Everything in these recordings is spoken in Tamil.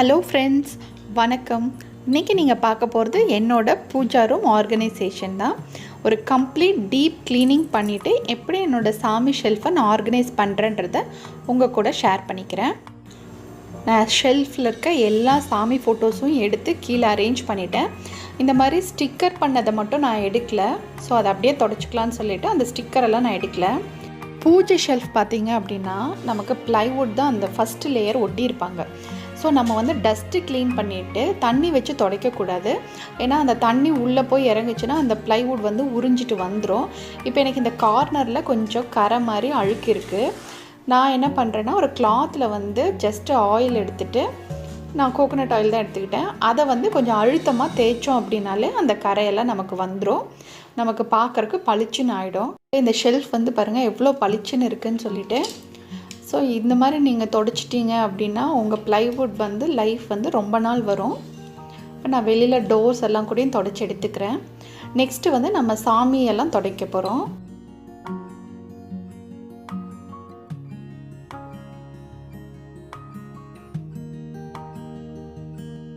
ஹலோ ஃப்ரெண்ட்ஸ், வணக்கம். இன்றைக்கி நீங்கள் பார்க்க போகிறது என்னோட பூஜா ரூம் ஆர்கனைசேஷன் தான். ஒரு கம்ப்ளீட் டீப் க்ளீனிங் பண்ணிவிட்டு எப்படி என்னோடய சாமி ஷெல்ஃபை நான் ஆர்கனைஸ் பண்ணுறேன்றதை உங்கள் கூட ஷேர் பண்ணிக்கிறேன். நான் ஷெல்ஃபில் இருக்க எல்லா சாமி ஃபோட்டோஸும் எடுத்து கீழே அரேஞ்ச் பண்ணிட்டேன். இந்த மாதிரி ஸ்டிக்கர் பண்ணதை மட்டும் நான் எடுக்கலை. ஸோ அதை அப்படியே தொடச்சிக்கலான்னு சொல்லிவிட்டு அந்த ஸ்டிக்கரெல்லாம் நான் எடுக்கலை. பூஜை ஷெல்ஃப் பார்த்திங்க அப்படின்னா நமக்கு ப்ளைவுட் தான் அந்த ஃபஸ்ட்டு லேயர் ஒட்டியிருப்பாங்க. ஸோ நம்ம வந்து டஸ்ட்டு க்ளீன் பண்ணிவிட்டு தண்ணி வச்சு துடைக்கக்கூடாது. ஏன்னா அந்த தண்ணி உள்ளே போய் இறங்குச்சுன்னா அந்த ப்ளைவுட் வந்து உறிஞ்சிட்டு வந்துடும். இப்போ எனக்கு இந்த கார்னரில் கொஞ்சம் கரை மாதிரி அழுக்கு இருக்குது. நான் என்ன பண்ணுறேன்னா, ஒரு கிளாத்தில் வந்து ஜஸ்ட்டு ஆயில் எடுத்துகிட்டு, நான் கோகோனட் ஆயில் தான் எடுத்துக்கிட்டேன், அதை வந்து கொஞ்சம் அழுத்தமாக தேய்ச்சோம் அப்படின்னாலே அந்த கரையெல்லாம் நமக்கு வந்துடும். நமக்கு பார்க்குறக்கு பளிச்சுன்னு ஆகிடும். இந்த ஷெல்ஃப் வந்து பாருங்கள் எவ்வளோ பளிச்சுன்னு இருக்குதுன்னு சொல்லிவிட்டு. ஸோ இந்த மாதிரி நீங்கள் தொடச்சிட்டிங்க அப்படின்னா உங்கள் ப்ளைவுட் வந்து லைஃப் வந்து ரொம்ப நாள் வரும். இப்போ நான் வெளியில் டோர்ஸ் எல்லாம் கூடயும் தொடச்சி எடுத்துக்கிறேன். நெக்ஸ்ட்டு வந்து நம்ம சாமியெல்லாம் துடைக்க போகிறோம்.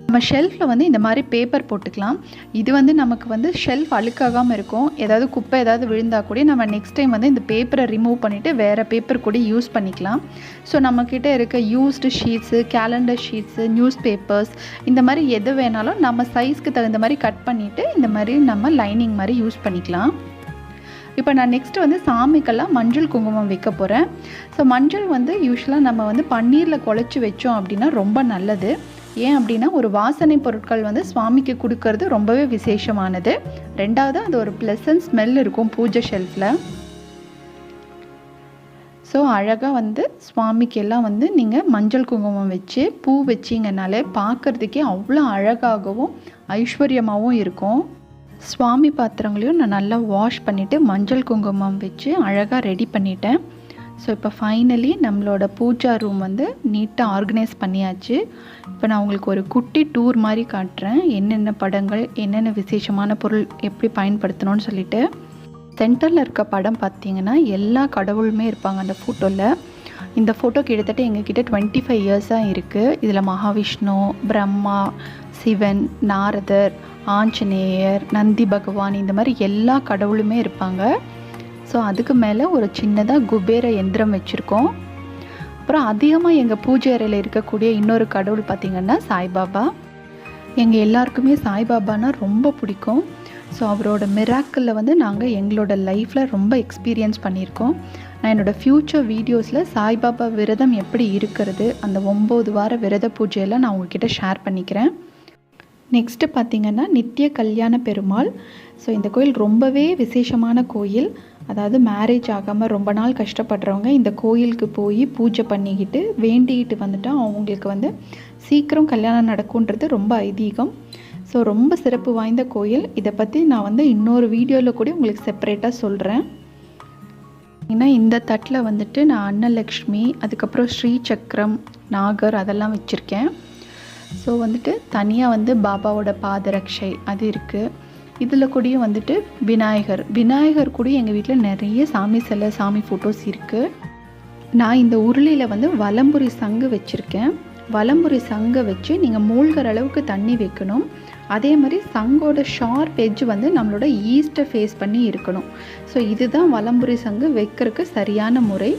நம்ம ஷெல்ஃபில் வந்து இந்த மாதிரி பேப்பர் போட்டுக்கலாம். இது வந்து நமக்கு வந்து ஷெல்ஃப் அழுக்காகாமல் இருக்கும். ஏதாவது குப்பை ஏதாவது விழுந்தால் கூட நம்ம நெக்ஸ்ட் டைம் வந்து இந்த பேப்பரை ரிமூவ் பண்ணிவிட்டு வேறு பேப்பர் கூட யூஸ் பண்ணிக்கலாம். ஸோ நம்மக்கிட்ட இருக்க used sheets, calendar sheets, news papers, இந்த மாதிரி எது வேணாலும் நம்ம சைஸ்க்கு தகுந்த மாதிரி கட் பண்ணிவிட்டு இந்த மாதிரி நம்ம லைனிங் மாதிரி யூஸ் பண்ணிக்கலாம். இப்போ நான் நெக்ஸ்ட்டு வந்து சாமிக்கெல்லாம் மஞ்சள் குங்குமம் வைக்க போகிறேன். ஸோ மஞ்சள் வந்து யூஸ்வலாக நம்ம வந்து பன்னீரில் குழச்சி வச்சோம் அப்படின்னா ரொம்ப நல்லது. ஏன் அப்படின்னா, ஒரு வாசனை பொருட்கள் வந்து சுவாமிக்கு கொடுக்கறது ரொம்பவே விசேஷமானது. ரெண்டாவது, அது ஒரு ப்ளசன்ட் ஸ்மெல் இருக்கும் பூஜை ஷெல்ஃபில். ஸோ அழகாக வந்து சுவாமிக்கெல்லாம் வந்து நீங்கள் மஞ்சள் குங்குமம் வச்சு பூ வச்சிங்கனாலே பார்க்குறதுக்கே அவ்வளோ அழகாகவும் ஐஸ்வர்யமாகவும் இருக்கும். சுவாமி பாத்திரங்களையும் நான் நல்லா வாஷ் பண்ணிவிட்டு மஞ்சள் குங்குமம் வச்சு அழகாக ரெடி பண்ணிட்டேன். ஸோ இப்போ ஃபைனலி நம்மளோட பூஜா ரூம் வந்து நீட்டாக ஆர்கனைஸ் பண்ணியாச்சு. இப்போ நான் உங்களுக்கு ஒரு குட்டி டூர் மாதிரி காட்டுறேன். என்னென்ன படங்கள், என்னென்ன விசேஷமான பொருள் எப்படி பயன்படுத்தணும்னு சொல்லிட்டு. சென்டரில் இருக்க படம் பார்த்திங்கன்னா எல்லா கடவுளுமே இருப்பாங்க அந்த ஃபோட்டோவில். இந்த ஃபோட்டோ கிட்டத்தட்ட எங்ககிட்ட 25 இயர்ஸாக இருக்குது. இதில் மகாவிஷ்ணு, பிரம்மா, சிவன், நாரதர், ஆஞ்சநேயர், நந்தி பகவான், இந்த மாதிரி எல்லா கடவுளுமே இருப்பாங்க. ஸோ அதுக்கு மேலே ஒரு சின்னதாக குபேர யந்திரம் வச்சுருக்கோம். அப்புறம் அதிகமாக எங்கள் பூஜை அறையில் இருக்கக்கூடிய இன்னொரு கடவுள் பார்த்திங்கன்னா சாய்பாபா. எங்கள் எல்லாருக்குமே சாய்பாபானா ரொம்ப பிடிக்கும். ஸோ அவரோட மிராக்கிளில் வந்து நாங்கள் எங்களோட லைஃப்பில் ரொம்ப எக்ஸ்பீரியன்ஸ் பண்ணியிருக்கோம். நான் என்னோடய ஃப்யூச்சர் வீடியோஸில் சாய்பாபா விரதம் எப்படி இருக்கிறது, அந்த 9 வார விரத பூஜையெல்லாம் நான் உங்ககிட்ட ஷேர் பண்ணிக்கிறேன். நெக்ஸ்ட்டு பார்த்திங்கன்னா நித்திய கல்யாண பெருமாள். ஸோ இந்த கோயில் ரொம்பவே விசேஷமான கோயில். அதாவது மேரேஜ் ஆகாமல் ரொம்ப நாள் கஷ்டப்படுறவங்க இந்த கோயிலுக்கு போய் பூஜை பண்ணிக்கிட்டு வேண்டிக்கிட்டு வந்துட்டால் அவங்களுக்கு வந்து சீக்கிரம் கல்யாணம் நடக்கும்ன்றது ரொம்ப ஐதீகம். ஸோ ரொம்ப சிறப்பு வாய்ந்த கோயில். இதை பற்றி நான் வந்து இன்னொரு வீடியோவில் கூட உங்களுக்கு செப்பரேட்டாக சொல்கிறேன். ஏன்னா இந்த தட்டில் வந்துட்டு நான் அன்னலக்ஷ்மி, அதுக்கப்புறம் ஸ்ரீ சக்கரம், நாகர் அதெல்லாம் வச்சுருக்கேன். ஸோ வந்துட்டு தனியாக வந்து பாபாவோட பாதரட்சை அது இருக்குது. இதில் கூடயும் வந்துட்டு விநாயகர் கூட எங்கள் வீட்டில் நிறைய சாமி சிலை, சாமி ஃபோட்டோஸ் இருக்குது. நான் இந்த உருளியில் வந்து வலம்புரி சங்கு வச்சுருக்கேன். வலம்புரி சங்கை வச்சு நீங்கள் மூழ்கிற அளவுக்கு தண்ணி வைக்கணும். அதே மாதிரி சங்கோட ஷார்ப் எட்ஜ் வந்து நம்மளோட ஈஸ்ட்டை ஃபேஸ் பண்ணி இருக்கணும். ஸோ இதுதான் வலம்புரி சங்கு வைக்கிறதுக்கு சரியான முறை.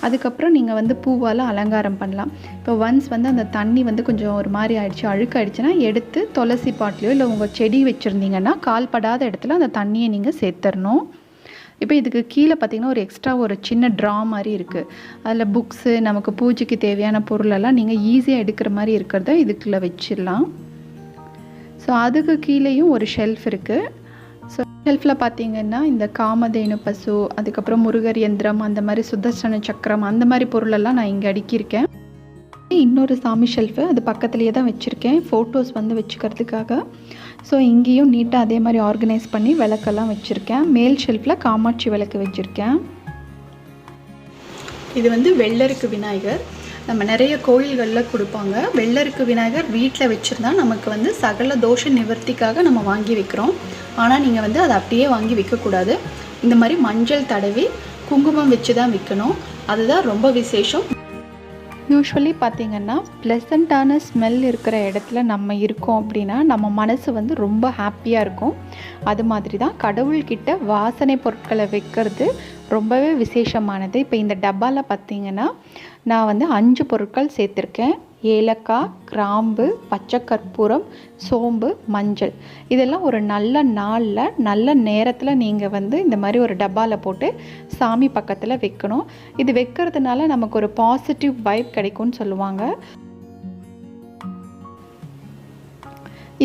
அதுக்கப்புறம் நீங்கள் வந்து பூவால் அலங்காரம் பண்ணலாம். இப்போ ஒன்ஸ் வந்து அந்த தண்ணி வந்து கொஞ்சம் ஒரு மாதிரி ஆயிடுச்சு, அழுக்காயிடுச்சுன்னா எடுத்து துளசி பாட்டிலையோ இல்லை உங்கள் செடி வச்சுருந்தீங்கன்னா கால்படாத இடத்துல அந்த தண்ணியை நீங்கள் சேர்த்துடணும். இப்போ இதுக்கு கீழே பார்த்திங்கன்னா ஒரு எக்ஸ்ட்ரா ஒரு சின்ன ட்ரா மாதிரி இருக்குது. அதில் புக்ஸு, நமக்கு பூஜைக்கு தேவையான பொருளெல்லாம் நீங்கள் ஈஸியாக எடுக்கிற மாதிரி இருக்கிறத இதுக்குள்ளே வச்சிடலாம். ஸோ அதுக்கு கீழேயும் ஒரு ஷெல்ஃப் இருக்குது. ஸோ ஷெல்ஃபில் பார்த்திங்கன்னா இந்த காமதேனு பசு, அதுக்கப்புறம் முருகர் யந்திரம், அந்த மாதிரி சுதர்சன சக்கரம், அந்த மாதிரி பொருளெல்லாம் நான் இங்கே அடுக்கியிருக்கேன். இன்னொரு சாமி ஷெல்ஃபு அது பக்கத்துலேயே தான் வச்சுருக்கேன், ஃபோட்டோஸ் வந்து வச்சுக்கிறதுக்காக. ஸோ இங்கேயும் நீட்டாக அதே மாதிரி ஆர்கனைஸ் பண்ணி விளக்கெல்லாம் வச்சுருக்கேன். மேல் ஷெல்ஃபில் காமாட்சி விளக்கு வச்சுருக்கேன். இது வந்து வெள்ளருக்கு விநாயகர். நம்ம நிறைய கோயில்களில் கொடுப்பாங்க. வெள்ளருக்கு விநாயகர் வீட்டில் வச்சுருந்தா நமக்கு வந்து சகல தோஷ நிவர்த்திக்காக நம்ம வாங்கி வைக்கிறோம். ஆனால் நீங்கள் வந்து அதை அப்படியே வாங்கி வைக்கக்கூடாது. இந்த மாதிரி மஞ்சள் தடவி குங்குமம் வச்சு தான் வைக்கணும். அதுதான் ரொம்ப விசேஷம். யூஸ்வலி பார்த்திங்கன்னா ப்ளசண்ட்டான ஸ்மெல் இருக்கிற இடத்துல நம்ம இருக்கோம் அப்படின்னா நம்ம மனசு வந்து ரொம்ப ஹாப்பியாக இருக்கும். அது மாதிரி தான் கடவுள்கிட்ட வாசனை பொருட்களை வைக்கிறது ரொம்பவே விசேஷமானது. இப்போ இந்த டப்பாவில் பார்த்திங்கன்னா நான் வந்து 5 பொருட்கள் சேர்த்துருக்கேன். ஏலக்காய், கிராம்பு, பச்சை கற்பூரம், சோம்பு, மஞ்சள். இதெல்லாம் ஒரு நல்ல நாளில் நல்ல நேரத்தில் நீங்கள் வந்து இந்த மாதிரி ஒரு டப்பாவில் போட்டு சாமி பக்கத்தில் வைக்கணும். இது வைக்கிறதுனால நமக்கு ஒரு பாசிட்டிவ் வைப் கிடைக்கும்னு சொல்லுவாங்க.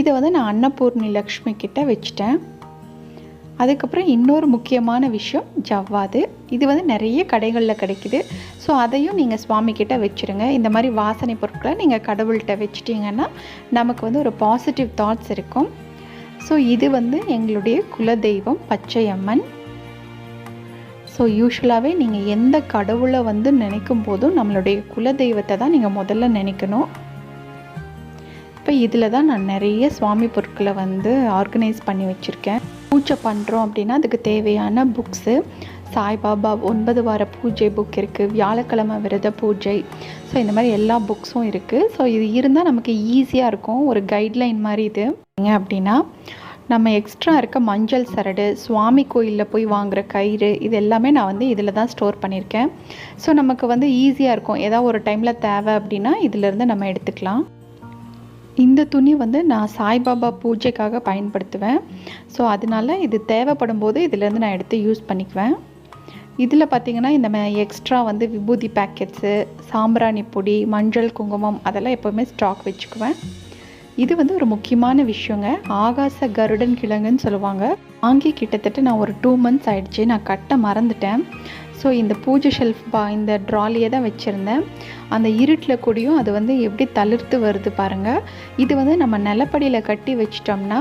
இதை வந்து நான் அன்னபூர்ணி லக்ஷ்மி கிட்ட வச்சுட்டேன். அதுக்கப்புறம் இன்னொரு முக்கியமான விஷயம் ஜவ்வாது. இது வந்து நிறைய கடைகளில் கிடைக்குது. ஸோ அதையும் நீங்கள் சுவாமிக்கிட்ட வச்சுருங்க. இந்த மாதிரி வாசனை பொருட்களை நீங்கள் கடவுள்கிட்ட வச்சிட்டிங்கன்னா நமக்கு வந்து ஒரு பாசிட்டிவ் தாட்ஸ் இருக்கும். ஸோ இது வந்து எங்களுடைய குலதெய்வம் பச்சையம்மன். ஸோ யூஸ்வலாகவே நீங்கள் எந்த கடவுளை வந்து நினைக்கும் போதும் நம்மளுடைய குலதெய்வத்தை தான் நீங்கள் முதல்ல நினைக்கணும். இப்போ இதில் தான் நான் நிறைய சுவாமி பொருட்களை வந்து ஆர்கனைஸ் பண்ணி வச்சுருக்கேன். பூஜை பண்ணுறோம் அப்படின்னா அதுக்கு தேவையான புக்ஸு, சாய்பாபா 9 வார பூஜை புக் இருக்குது, வியாழக்கிழமை விரத பூஜை. ஸோ இந்த மாதிரி எல்லா புக்ஸும் இருக்குது. ஸோ இது இருந்தால் நமக்கு ஈஸியாக இருக்கும். ஒரு கைட்லைன் மாதிரி இது அப்படின்னா நம்ம எக்ஸ்ட்ரா இருக்க மஞ்சள் சரடு, சுவாமி கோயிலில் போய் வாங்குகிற கயிறு, இது எல்லாமே நான் வந்து இதில் தான் ஸ்டோர் பண்ணியிருக்கேன். ஸோ நமக்கு வந்து ஈஸியாக இருக்கும். ஏதாவது ஒரு டைமில் தேவை அப்படின்னா இதிலேருந்து நம்ம எடுத்துக்கலாம். இந்த துணி வந்து நான் சாய்பாபா பூஜைக்காக பயன்படுத்துவேன். ஸோ அதனால இது தேவைப்படும் போது இதிலேருந்து நான் எடுத்து யூஸ் பண்ணிக்குவேன். இதில் பார்த்திங்கன்னா இந்த எக்ஸ்ட்ரா வந்து விபூதி பேக்கெட்ஸு, சாம்பிராணி பொடி, மஞ்சள், குங்குமம் அதெல்லாம் எப்போவுமே ஸ்டாக் வச்சுக்குவேன். இது வந்து ஒரு முக்கியமான விஷயங்க. ஆகாச கருடன் கிழங்குன்னு சொல்லுவாங்க. வாங்கி கிட்டத்தட்ட நான் ஒரு 2 months ஆகிடுச்சு. நான் கட்ட மறந்துட்டேன். ஸோ இந்த பூஜை ஷெல்ஃப் இந்த ட்ராலியை தான் வச்சுருந்தேன். அந்த இருட்டில் கூடயும் அது வந்து எப்படி தளிர்த்து வருது பாருங்கள். இது வந்து நம்ம நிலப்படியில் கட்டி வச்சிட்டோம்னா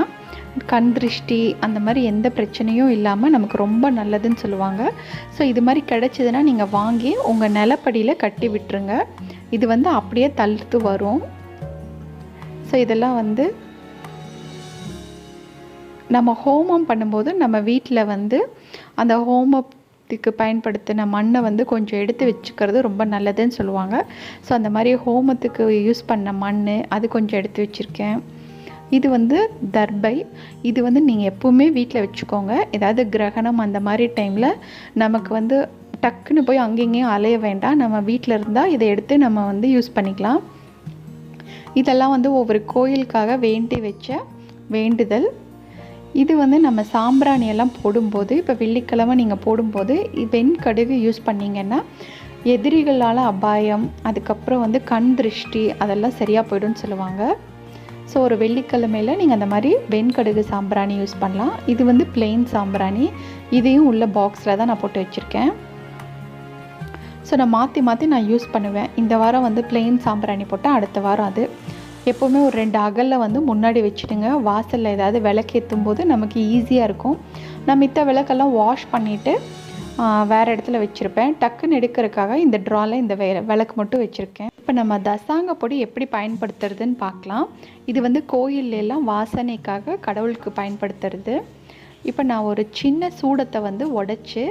கண் திருஷ்டி அந்த மாதிரி எந்த பிரச்சனையும் இல்லாமல் நமக்கு ரொம்ப நல்லதுன்னு சொல்லுவாங்க. ஸோ இது மாதிரி கிடச்சிதுன்னா நீங்கள் வாங்கி உங்கள் நிலப்படியில் கட்டி விட்டுருங்க. இது வந்து அப்படியே தளிர்த்து வரும். ஸோ இதெல்லாம் வந்து நம்ம ஹோமம் பண்ணும்போது நம்ம வீட்டில் வந்து அந்த ஹோமத்துக்கு பயன்படுத்தின மண்ணை வந்து கொஞ்சம் எடுத்து வச்சுக்கிறது ரொம்ப நல்லதுன்னு சொல்லுவாங்க. ஸோ அந்த மாதிரி ஹோமத்துக்கு யூஸ் பண்ண மண் அது கொஞ்சம் எடுத்து வச்சுருக்கேன். இது வந்து தர்பை. இது வந்து நீங்கள் எப்போவுமே வீட்டில் வச்சுக்கோங்க. ஏதாவது கிரகணம் அந்த மாதிரி டைமில் நமக்கு வந்து டக்குன்னு போய் அங்கேயும் அலைய வேண்டாம். நம்ம வீட்டில் இருந்தால் இதை எடுத்து நம்ம வந்து யூஸ் பண்ணிக்கலாம். இதெல்லாம் வந்து ஒவ்வொரு கோயிலுக்காக வேண்டி வச்ச வேண்டுதல். இது வந்து நம்ம சாம்பிராணியெல்லாம் போடும்போது, இப்போ வெள்ளிக்கிழமை நீங்கள் போடும்போது வெண்கடுகு யூஸ் பண்ணிங்கன்னா எதிரிகளால் அபாயம், அதுக்கப்புறம் வந்து கண் திருஷ்டி அதெல்லாம் சரியாக போய்டும்னு சொல்லுவாங்க. ஸோ ஒரு வெள்ளிக்கிழமையில் நீங்கள் அந்த மாதிரி வெண்கடுகு சாம்பிராணி யூஸ் பண்ணலாம். இது வந்து பிளெயின் சாம்பிராணி. இதையும் உள்ள பாக்ஸில் தான் நான் போட்டு வச்சுருக்கேன். ஸோ நான் மாற்றி நான் யூஸ் பண்ணுவேன். இந்த வாரம் வந்து பிளெயின் சாம்பிராணி போட்டால் அடுத்த வாரம் அது. எப்போவுமே ஒரு 2 அகலில் வந்து முன்னாடி வச்சுடுங்க. வாசலில் ஏதாவது விளக்கேற்றும் போது நமக்கு ஈஸியாக இருக்கும். நான் மித்த விளக்கெல்லாம் வாஷ் பண்ணிவிட்டு வேறு இடத்துல வச்சுருப்பேன். டக்குன்னு எடுக்கிறதுக்காக இந்த ட்ராவில் இந்த விளக்கு மட்டும் வச்சுருக்கேன். இப்போ நம்ம தசாங்க பொடி எப்படி பயன்படுத்துறதுன்னு பார்க்கலாம். இது வந்து கோயிலெல்லாம் வாசனைக்காக கடவுளுக்கு பயன்படுத்துறது. இப்போ நான் ஒரு சின்ன சூடத்தை வந்து உடைச்சி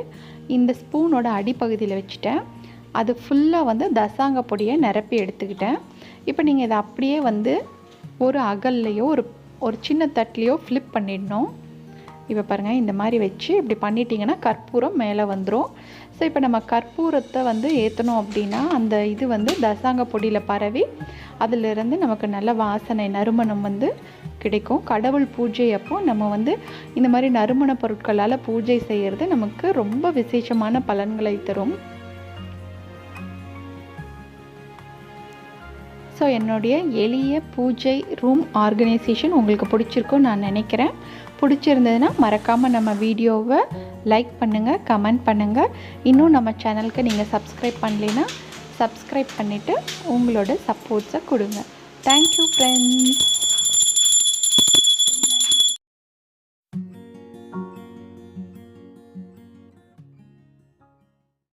இந்த ஸ்பூனோட அடிப்பகுதியில் வச்சுட்டேன். அது ஃபுல்லாக வந்து தசாங்க பொடியை நிரப்பி எடுத்துக்கிட்டேன். இப்போ நீங்கள் இதை அப்படியே வந்து ஒரு அகல்லையோ ஒரு சின்ன தட்டிலையோ ஃப்ளிப் பண்ணிடணும். இப்போ பாருங்கள், இந்த மாதிரி வச்சு இப்படி பண்ணிட்டீங்கன்னா கற்பூரம் மேலே வந்துடும். ஸோ இப்போ நம்ம கற்பூரத்தை வந்து ஏற்றணும் அப்படின்னா அந்த இது வந்து தசாங்க பொடியில் பரவி அதிலிருந்து நமக்கு நல்ல வாசனை நறுமணம் வந்து கிடைக்கும். கடவுள் பூஜை அப்போ நம்ம வந்து இந்த மாதிரி நறுமண பொருட்களால் பூஜை செய்கிறது நமக்கு ரொம்ப விசேஷமான பலன்களை தரும். ஸோ என்னுடைய எளிய பூஜை ரூம் ஆர்கனைசேஷன் உங்களுக்கு பிடிச்சிருக்குன்னு நான் நினைக்கிறேன். பிடிச்சிருந்ததுன்னா மறக்காமல் நம்ம வீடியோவை லைக் பண்ணுங்கள், கமெண்ட் பண்ணுங்கள். இன்னும் நம்ம சேனலுக்கு நீங்கள் சப்ஸ்கிரைப் பண்ணலைன்னா சப்ஸ்கிரைப் பண்ணிவிட்டு உங்களோட சப்போர்ட்ஸை கொடுங்க. Thank you friends.